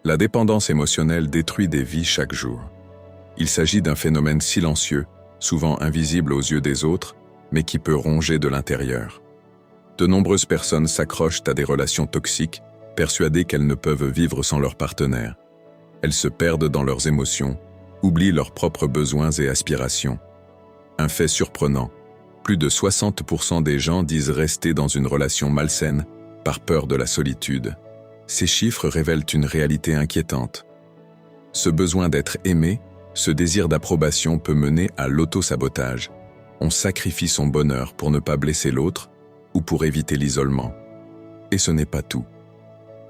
La dépendance émotionnelle détruit des vies chaque jour. Il s'agit d'un phénomène silencieux, souvent invisible aux yeux des autres, mais qui peut ronger de l'intérieur. De nombreuses personnes s'accrochent à des relations toxiques, persuadées qu'elles ne peuvent vivre sans leur partenaire. Elles se perdent dans leurs émotions, oublient leurs propres besoins et aspirations. Un fait surprenant, plus de 60% des gens disent rester dans une relation malsaine par peur de la solitude. Ces chiffres révèlent une réalité inquiétante. Ce besoin d'être aimé, ce désir d'approbation peut mener à l'auto-sabotage. On sacrifie son bonheur pour ne pas blesser l'autre ou pour éviter l'isolement. Et ce n'est pas tout.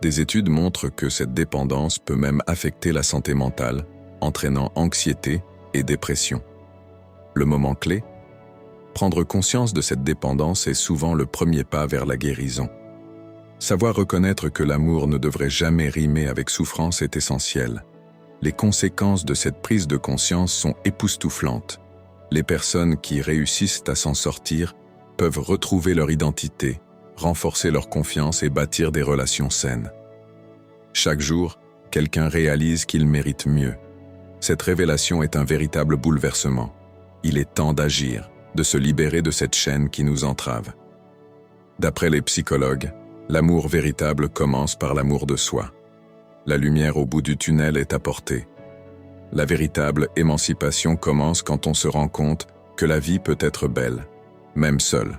Des études montrent que cette dépendance peut même affecter la santé mentale, entraînant anxiété et dépression. Le moment clé? Prendre conscience de cette dépendance est souvent le premier pas vers la guérison. Savoir reconnaître que l'amour ne devrait jamais rimer avec souffrance est essentiel. Les conséquences de cette prise de conscience sont époustouflantes. Les personnes qui réussissent à s'en sortir peuvent retrouver leur identité, renforcer leur confiance et bâtir des relations saines. Chaque jour, quelqu'un réalise qu'il mérite mieux. Cette révélation est un véritable bouleversement. Il est temps d'agir, de se libérer de cette chaîne qui nous entrave. D'après les psychologues, l'amour véritable commence par l'amour de soi. La lumière au bout du tunnel est apportée. La véritable émancipation commence quand on se rend compte que la vie peut être belle, même seule.